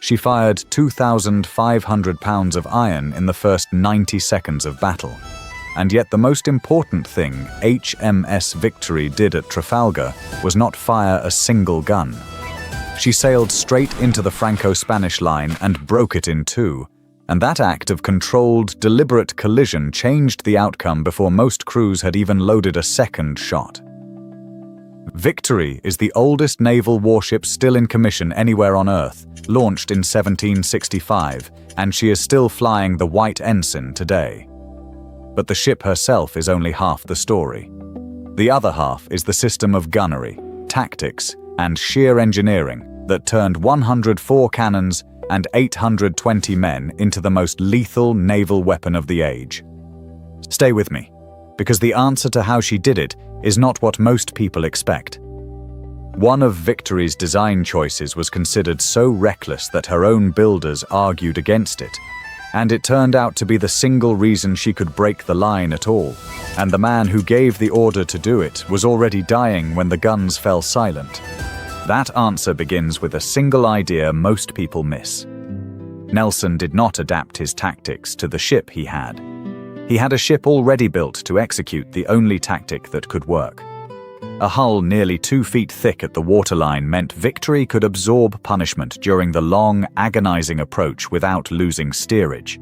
She fired 2,500 pounds of iron in the first 90 seconds of battle. And yet the most important thing HMS Victory did at Trafalgar was not fire a single gun. She sailed straight into the Franco-Spanish line and broke it in two, and that act of controlled, deliberate collision changed the outcome before most crews had even loaded a second shot. Victory is the oldest naval warship still in commission anywhere on Earth, launched in 1765, and she is still flying the White Ensign today. But the ship herself is only half the story. The other half is the system of gunnery, tactics, and sheer engineering that turned 104 cannons and 820 men into the most lethal naval weapon of the age. Stay with me, because the answer to how she did it is not what most people expect. One of Victory's design choices was considered so reckless that her own builders argued against it, and it turned out to be the single reason she could break the line at all, and the man who gave the order to do it was already dying when the guns fell silent. That answer begins with a single idea most people miss. Nelson did not adapt his tactics to the ship he had. He had a ship already built to execute the only tactic that could work. A hull nearly 2 feet thick at the waterline meant Victory could absorb punishment during the long, agonizing approach without losing steerage.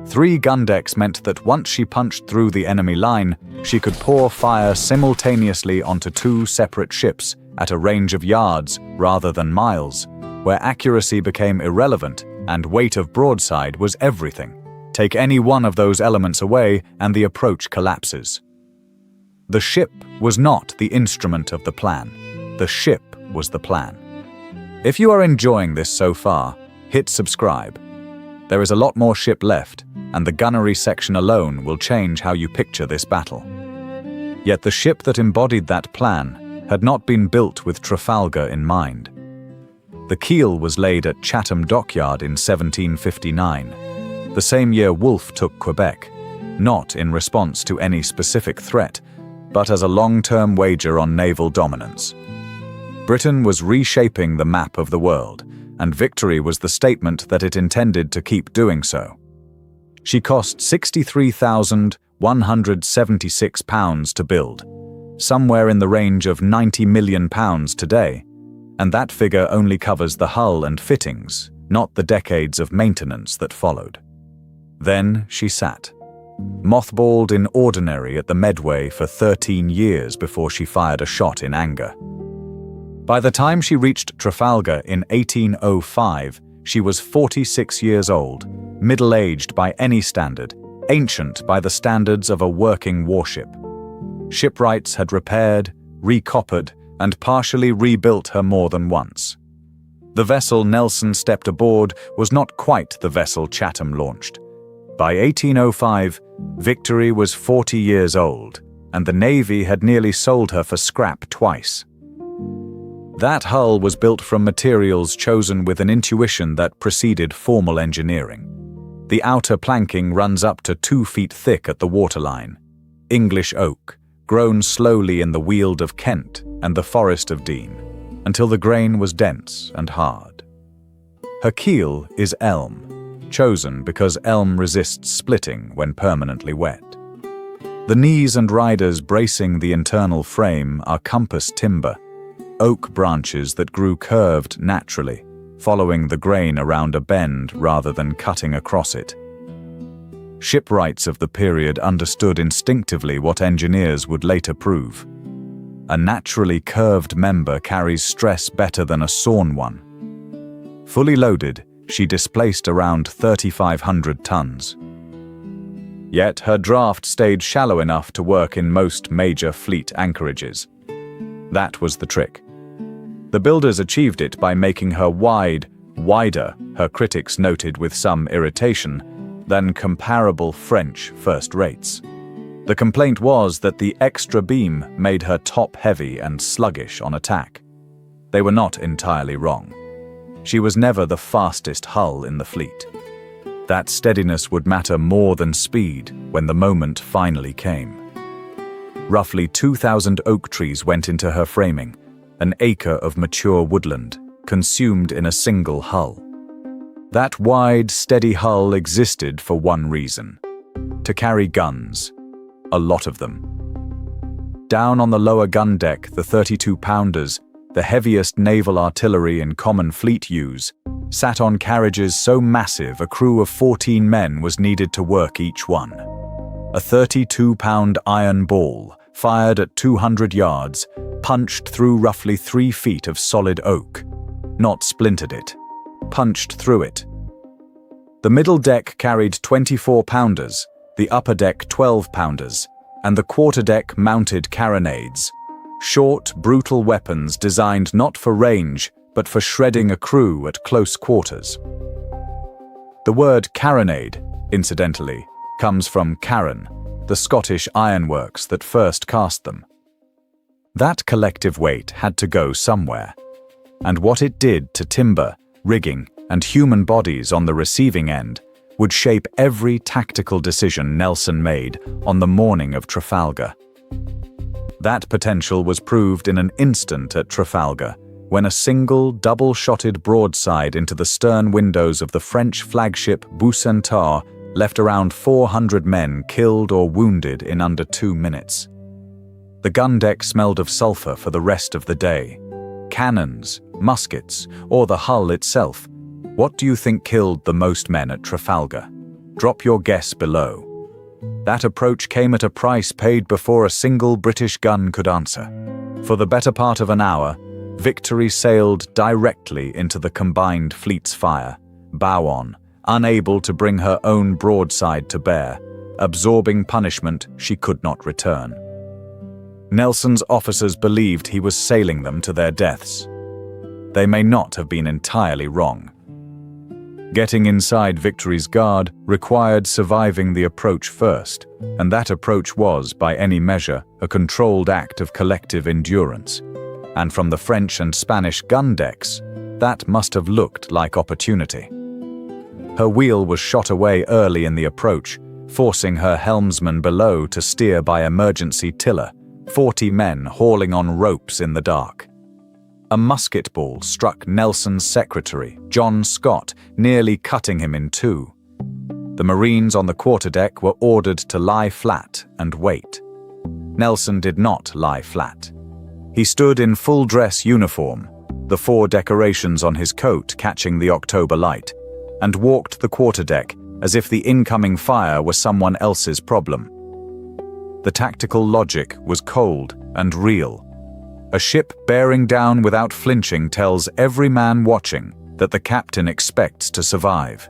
3 gun decks meant that once she punched through the enemy line, she could pour fire simultaneously onto 2 separate ships at a range of yards rather than miles, where accuracy became irrelevant and weight of broadside was everything. Take any one of those elements away and the approach collapses. The ship was not the instrument of the plan. The ship was the plan. If you are enjoying this so far, hit subscribe. There is a lot more ship left, and the gunnery section alone will change how you picture this battle. Yet the ship that embodied that plan had not been built with Trafalgar in mind. The keel was laid at Chatham Dockyard in 1759, the same year Wolfe took Quebec, not in response to any specific threat, but as a long-term wager on naval dominance. Britain was reshaping the map of the world, and Victory was the statement that it intended to keep doing so. She cost £63,176 to build, somewhere in the range of £90 million today, and that figure only covers the hull and fittings, not the decades of maintenance that followed. Then she sat, mothballed in ordinary at the Medway for 13 years before she fired a shot in anger. By the time she reached Trafalgar in 1805, she was 46 years old, middle-aged by any standard, ancient by the standards of a working warship. Shipwrights had repaired, recoppered, and partially rebuilt her more than once. The vessel Nelson stepped aboard was not quite the vessel Chatham launched. By 1805, Victory was 40 years old, and the Navy had nearly sold her for scrap twice. That hull was built from materials chosen with an intuition that preceded formal engineering. The outer planking runs up to 2 feet thick at the waterline, English oak, grown slowly in the Weald of Kent and the Forest of Dean, until the grain was dense and hard. Her keel is elm, chosen because elm resists splitting when permanently wet. The knees and riders bracing the internal frame are compass timber, oak branches that grew curved naturally, following the grain around a bend rather than cutting across it. Shipwrights of the period understood instinctively what engineers would later prove. A naturally curved member carries stress better than a sawn one. Fully loaded, she displaced around 3,500 tons. Yet her draft stayed shallow enough to work in most major fleet anchorages. That was the trick. The builders achieved it by making her wider, her critics noted with some irritation, than comparable French first-rates. The complaint was that the extra beam made her top-heavy and sluggish on attack. They were not entirely wrong. She was never the fastest hull in the fleet. That steadiness would matter more than speed when the moment finally came. Roughly 2,000 oak trees went into her framing, an acre of mature woodland, consumed in a single hull. That wide, steady hull existed for one reason: to carry guns. A lot of them. Down on the lower gun deck, the 32-pounders, the heaviest naval artillery in common fleet use, sat on carriages so massive a crew of 14 men was needed to work each one. A 32-pound iron ball, fired at 200 yards, punched through roughly 3 feet of solid oak. Not splintered it. Punched through it. The middle deck carried 24-pounders, the upper deck 12-pounders, and the quarterdeck mounted carronades. Short, brutal weapons designed not for range, but for shredding a crew at close quarters. The word carronade, incidentally, comes from Carron, the Scottish ironworks that first cast them. That collective weight had to go somewhere, and what it did to timber, rigging, and human bodies on the receiving end would shape every tactical decision Nelson made on the morning of Trafalgar. That potential was proved in an instant at Trafalgar, when a single double-shotted broadside into the stern windows of the French flagship Bucentaure left around 400 men killed or wounded in under 2 minutes. The gun deck smelled of sulfur for the rest of the day. Cannons, muskets, or the hull itself. What do you think killed the most men at Trafalgar? Drop your guess below. That approach came at a price paid before a single British gun could answer. For the better part of an hour, Victory sailed directly into the combined fleet's fire, bow on, unable to bring her own broadside to bear, absorbing punishment she could not return. Nelson's officers believed he was sailing them to their deaths. They may not have been entirely wrong. Getting inside Victory's guard required surviving the approach first, and that approach was, by any measure, a controlled act of collective endurance. And from the French and Spanish gun decks, that must have looked like opportunity. Her wheel was shot away early in the approach, forcing her helmsman below to steer by emergency tiller, 40 men hauling on ropes in the dark. A musket ball struck Nelson's secretary, John Scott, nearly cutting him in two. The Marines on the quarterdeck were ordered to lie flat and wait. Nelson did not lie flat. He stood in full-dress uniform, the 4 decorations on his coat catching the October light, and walked the quarterdeck as if the incoming fire was someone else's problem. The tactical logic was cold and real. A ship bearing down without flinching tells every man watching that the captain expects to survive.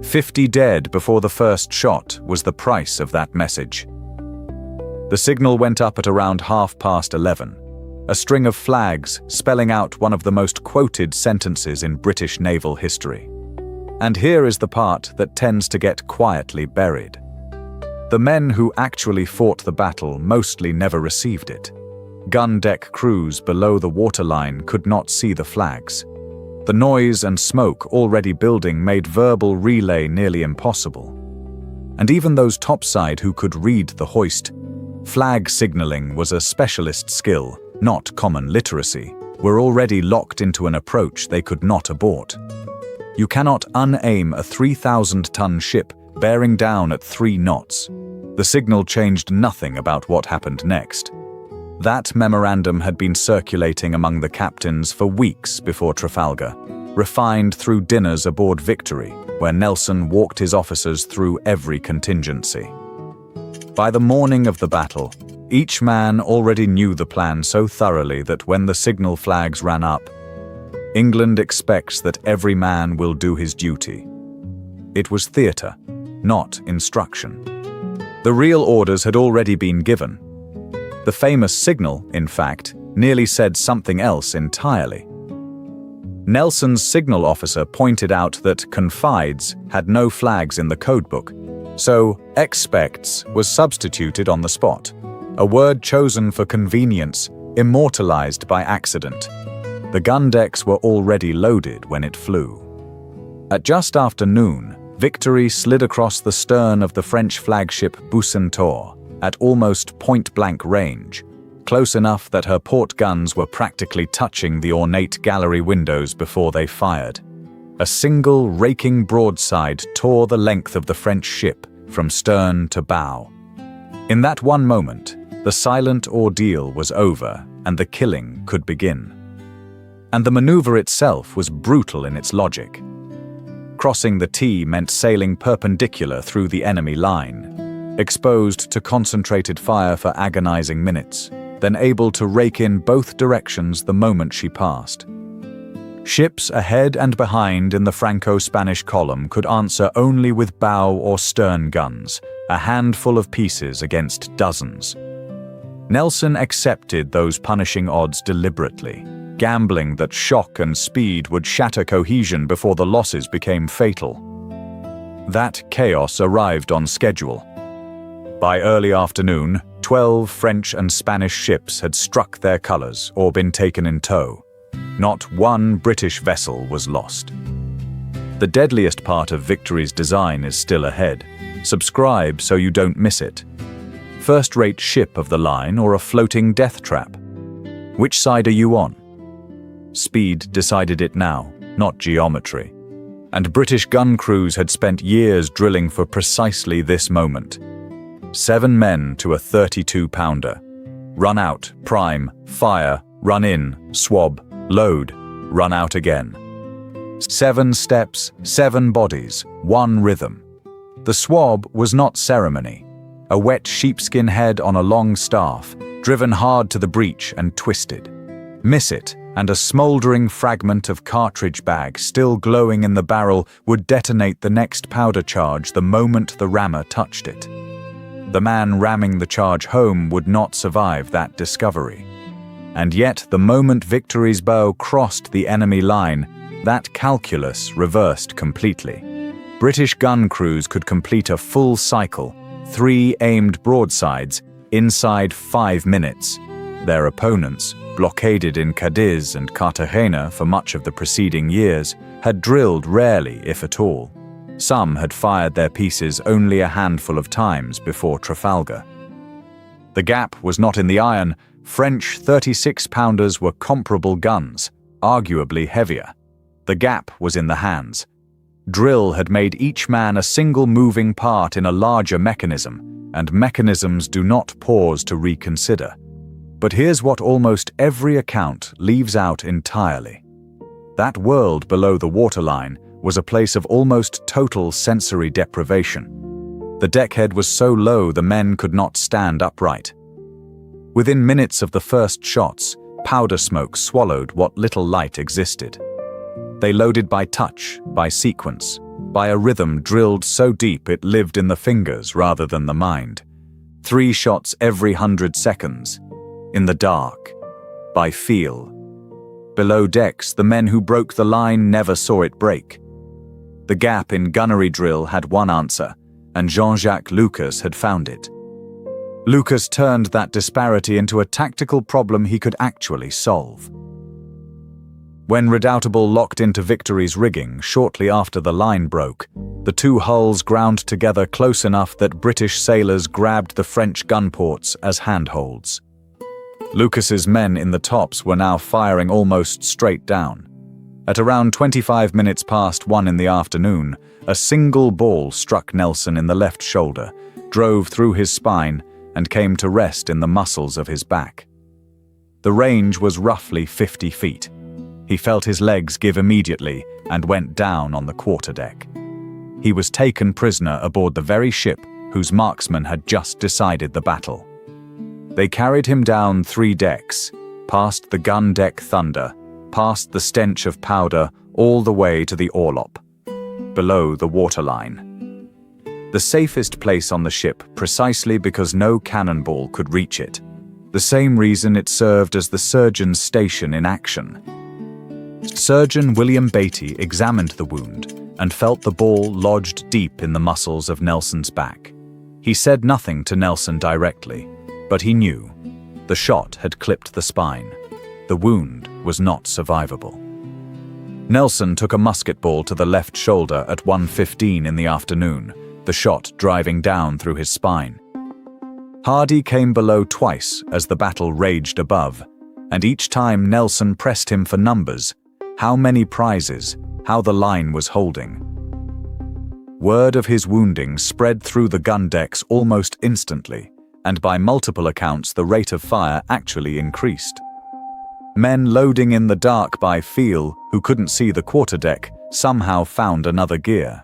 50 dead before the first shot was the price of that message. The signal went up at around 11:30, a string of flags spelling out one of the most quoted sentences in British naval history. And here is the part that tends to get quietly buried. The men who actually fought the battle mostly never received it. Gun deck crews below the waterline could not see the flags. The noise and smoke already building made verbal relay nearly impossible. And even those topside who could read the hoist, flag signaling was a specialist skill, not common literacy, were already locked into an approach they could not abort. You cannot unaim a 3,000-ton ship bearing down at 3 knots. The signal changed nothing about what happened next. That memorandum had been circulating among the captains for weeks before Trafalgar, refined through dinners aboard Victory, where Nelson walked his officers through every contingency. By the morning of the battle, each man already knew the plan so thoroughly that when the signal flags ran up, England expects that every man will do his duty. It was theatre, not instruction. The real orders had already been given. The famous signal, in fact, nearly said something else entirely. Nelson's signal officer pointed out that confides had no flags in the codebook, so expects was substituted on the spot, a word chosen for convenience, immortalized by accident. The gun decks were already loaded when it flew. At just after noon, Victory slid across the stern of the French flagship Bucentaure at almost point-blank range, close enough that her port guns were practically touching the ornate gallery windows before they fired. A single raking broadside tore the length of the French ship from stern to bow. In that one moment, the silent ordeal was over and the killing could begin. And the maneuver itself was brutal in its logic. Crossing the T meant sailing perpendicular through the enemy line, exposed to concentrated fire for agonizing minutes, then able to rake in both directions the moment she passed. Ships ahead and behind in the Franco-Spanish column could answer only with bow or stern guns, a handful of pieces against dozens. Nelson accepted those punishing odds deliberately, gambling that shock and speed would shatter cohesion before the losses became fatal. That chaos arrived on schedule. By early afternoon, 12 French and Spanish ships had struck their colors or been taken in tow. Not one British vessel was lost. The deadliest part of Victory's design is still ahead. Subscribe so you don't miss it. First-rate ship of the line or a floating death trap? Which side are you on? Speed decided it now, not geometry. And British gun crews had spent years drilling for precisely this moment. 7 men to a 32-pounder. Run out, prime, fire, run in, swab, load, run out again. 7 steps, 7 bodies, 1 rhythm. The swab was not ceremony. A wet sheepskin head on a long staff, driven hard to the breech and twisted. Miss it, and a smoldering fragment of cartridge bag still glowing in the barrel would detonate the next powder charge the moment the rammer touched it. The man ramming the charge home would not survive that discovery. And yet, the moment Victory's bow crossed the enemy line, that calculus reversed completely. British gun crews could complete a full cycle, 3 aimed broadsides, inside 5 minutes. Their opponents, blockaded in Cadiz and Cartagena for much of the preceding years, had drilled rarely, if at all. Some had fired their pieces only a handful of times before Trafalgar. The gap was not in the iron. French 36-pounders were comparable guns, arguably heavier. The gap was in the hands. Drill had made each man a single moving part in a larger mechanism, and mechanisms do not pause to reconsider. But here's what almost every account leaves out entirely. That world below the waterline was a place of almost total sensory deprivation. The deckhead was so low the men could not stand upright. Within minutes of the first shots, powder smoke swallowed what little light existed. They loaded by touch, by sequence, by a rhythm drilled so deep it lived in the fingers rather than the mind. 3 shots every 100 seconds. In the dark. By feel. Below decks, the men who broke the line never saw it break. The gap in gunnery drill had one answer, and Jean-Jacques Lucas had found it. Lucas turned that disparity into a tactical problem he could actually solve. When Redoubtable locked into Victory's rigging shortly after the line broke, the 2 hulls ground together close enough that British sailors grabbed the French gunports as handholds. Lucas's men in the tops were now firing almost straight down. At around 25 minutes past 1 in the afternoon, a single ball struck Nelson in the left shoulder, drove through his spine, and came to rest in the muscles of his back. The range was roughly 50 feet. He felt his legs give immediately and went down on the quarterdeck. He was taken prisoner aboard the very ship whose marksman had just decided the battle. They carried him down 3 decks, past the gun deck thunder, past the stench of powder, all the way to the orlop, below the waterline. The safest place on the ship precisely because no cannonball could reach it. The same reason it served as the surgeon's station in action. Surgeon William Beatty examined the wound and felt the ball lodged deep in the muscles of Nelson's back. He said nothing to Nelson directly, but he knew. The shot had clipped the spine. The wound was not survivable. Nelson took a musket ball to the left shoulder at 1:15 in the afternoon, the shot driving down through his spine. Hardy came below twice as the battle raged above, and each time Nelson pressed him for numbers, how many prizes, how the line was holding. Word of his wounding spread through the gun decks almost instantly, and by multiple accounts the rate of fire actually increased. Men loading in the dark by feel, who couldn't see the quarterdeck, somehow found another gear.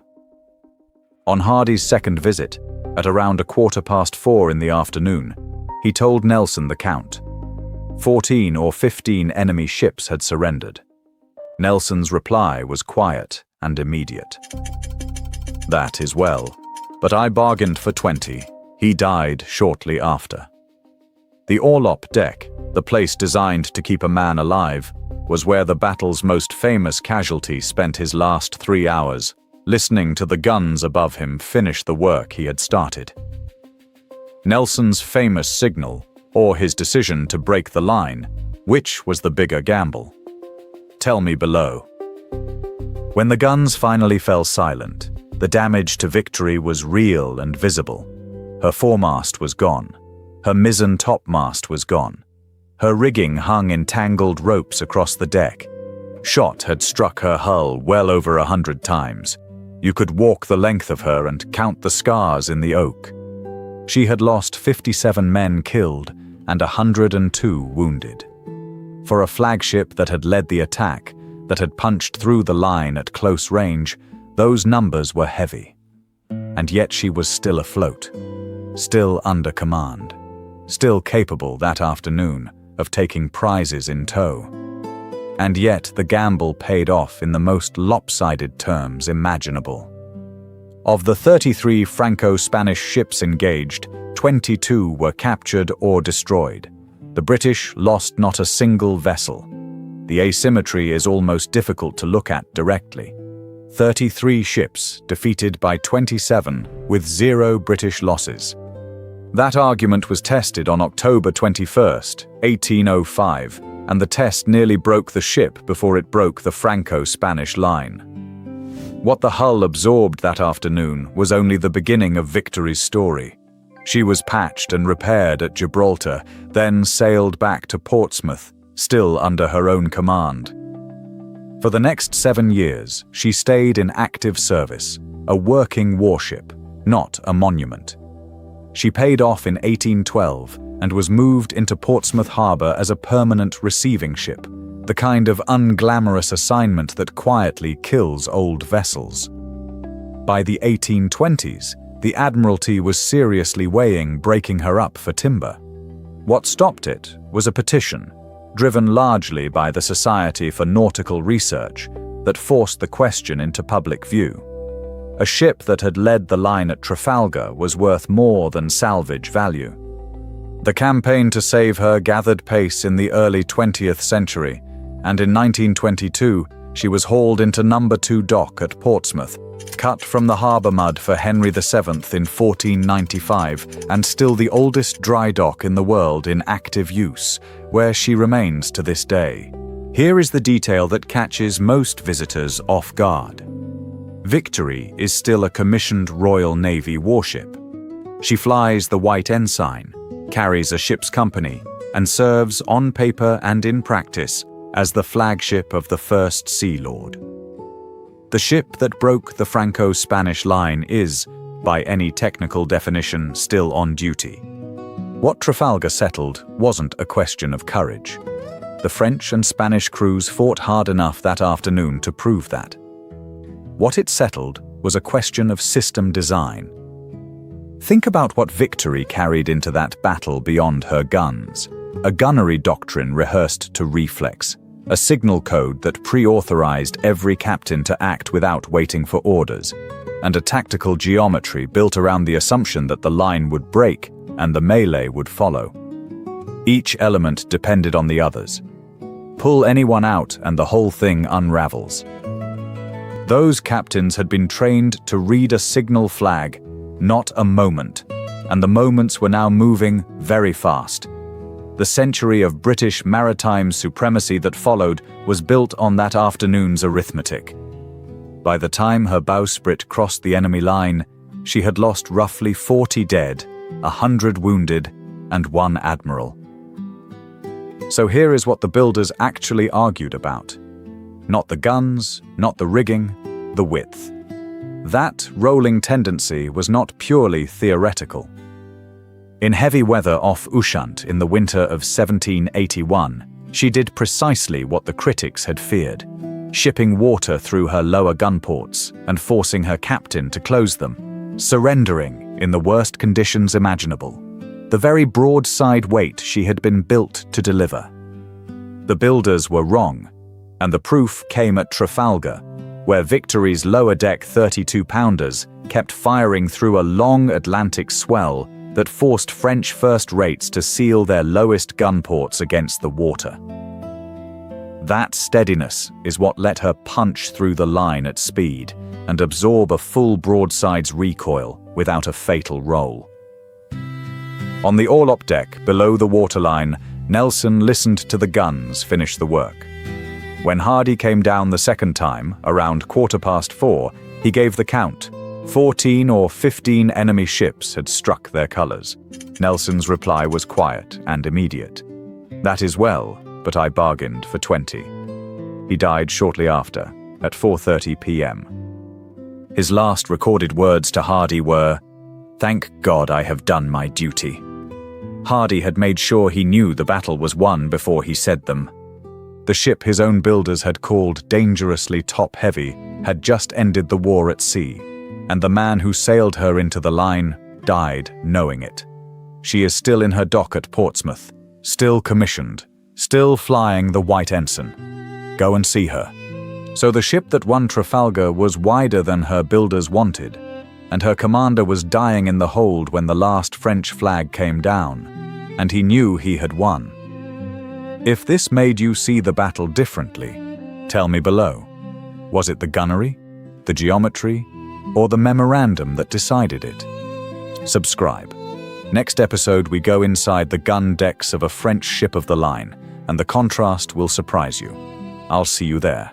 On Hardy's second visit, at around 4:15 in the afternoon, he told Nelson the count. 14 or 15 enemy ships had surrendered. Nelson's reply was quiet and immediate. "That is well, but I bargained for 20. He died shortly after." The orlop deck, the place designed to keep a man alive, was where the battle's most famous casualty spent his last 3 hours, listening to the guns above him finish the work he had started. Nelson's famous signal, or his decision to break the line, which was the bigger gamble? Tell me below. When the guns finally fell silent, the damage to Victory was real and visible. Her foremast was gone. Her mizzen topmast was gone. Her rigging hung in tangled ropes across the deck. Shot had struck her hull well over 100 times. You could walk the length of her and count the scars in the oak. She had lost 57 men killed and 102 wounded. For a flagship that had led the attack, that had punched through the line at close range, those numbers were heavy. And yet she was still afloat, still under command, still capable that afternoon of taking prizes in tow. And yet the gamble paid off in the most lopsided terms imaginable. Of the 33 Franco-Spanish ships engaged, 22 were captured or destroyed. The British lost not a single vessel. The asymmetry is almost difficult to look at directly. 33 ships defeated by 27 with 0 British losses. That argument was tested on October 21, 1805, and the test nearly broke the ship before it broke the Franco-Spanish line. What the hull absorbed that afternoon was only the beginning of Victory's story. She was patched and repaired at Gibraltar, then sailed back to Portsmouth, still under her own command. For the next 7 years, she stayed in active service, a working warship, not a monument. She paid off in 1812 and was moved into Portsmouth Harbour as a permanent receiving ship, the kind of unglamorous assignment that quietly kills old vessels. By the 1820s, the Admiralty was seriously weighing breaking her up for timber. What stopped it was a petition, driven largely by the Society for Nautical Research, that forced the question into public view. A ship that had led the line at Trafalgar was worth more than salvage value. The campaign to save her gathered pace in the early 20th century, and in 1922 she was hauled into No. 2 dock at Portsmouth, cut from the harbour mud for Henry VII in 1495, and still the oldest dry dock in the world in active use, where she remains to this day. Here is the detail that catches most visitors off guard. Victory is still a commissioned Royal Navy warship. She flies the White Ensign, carries a ship's company, and serves on paper and in practice as the flagship of the First Sea Lord. The ship that broke the Franco-Spanish line is, by any technical definition, still on duty. What Trafalgar settled wasn't a question of courage. The French and Spanish crews fought hard enough that afternoon to prove that. What it settled was a question of system design. Think about what Victory carried into that battle beyond her guns. A gunnery doctrine rehearsed to reflex, a signal code that pre-authorized every captain to act without waiting for orders, and a tactical geometry built around the assumption that the line would break and the melee would follow. Each element depended on the others. Pull anyone out and the whole thing unravels. Those captains had been trained to read a signal flag, not a moment, and the moments were now moving very fast. The century of British maritime supremacy that followed was built on that afternoon's arithmetic. By the time her bowsprit crossed the enemy line, she had lost roughly 40 dead, 100 wounded, and 1 admiral. So here is what the builders actually argued about. Not the guns, not the rigging, the width. That rolling tendency was not purely theoretical. In heavy weather off Ushant in the winter of 1781, she did precisely what the critics had feared, shipping water through her lower gunports and forcing her captain to close them, surrendering in the worst conditions imaginable, the very broadside weight she had been built to deliver. The builders were wrong, and the proof came at Trafalgar, where Victory's lower-deck 32-pounders kept firing through a long Atlantic swell that forced French first-rates to seal their lowest gunports against the water. That steadiness is what let her punch through the line at speed and absorb a full broadside's recoil without a fatal roll. On the orlop deck below the waterline, Nelson listened to the guns finish the work. When Hardy came down the second time, around 4:15, he gave the count. 14 or 15 enemy ships had struck their colors. Nelson's reply was quiet and immediate. "That is well, but I bargained for 20. He died shortly after, at 4:30 p.m. His last recorded words to Hardy were, "Thank God I have done my duty." Hardy had made sure he knew the battle was won before he said them. The ship his own builders had called dangerously top-heavy had just ended the war at sea, and the man who sailed her into the line died knowing it. She is still in her dock at Portsmouth, still commissioned, still flying the white ensign. Go and see her. So the ship that won Trafalgar was wider than her builders wanted, and her commander was dying in the hold when the last French flag came down, and he knew he had won. If this made you see the battle differently, tell me below. Was it the gunnery, the geometry, or the memorandum that decided it? Subscribe. Next episode we go inside the gun decks of a French ship of the line, and the contrast will surprise you. I'll see you there.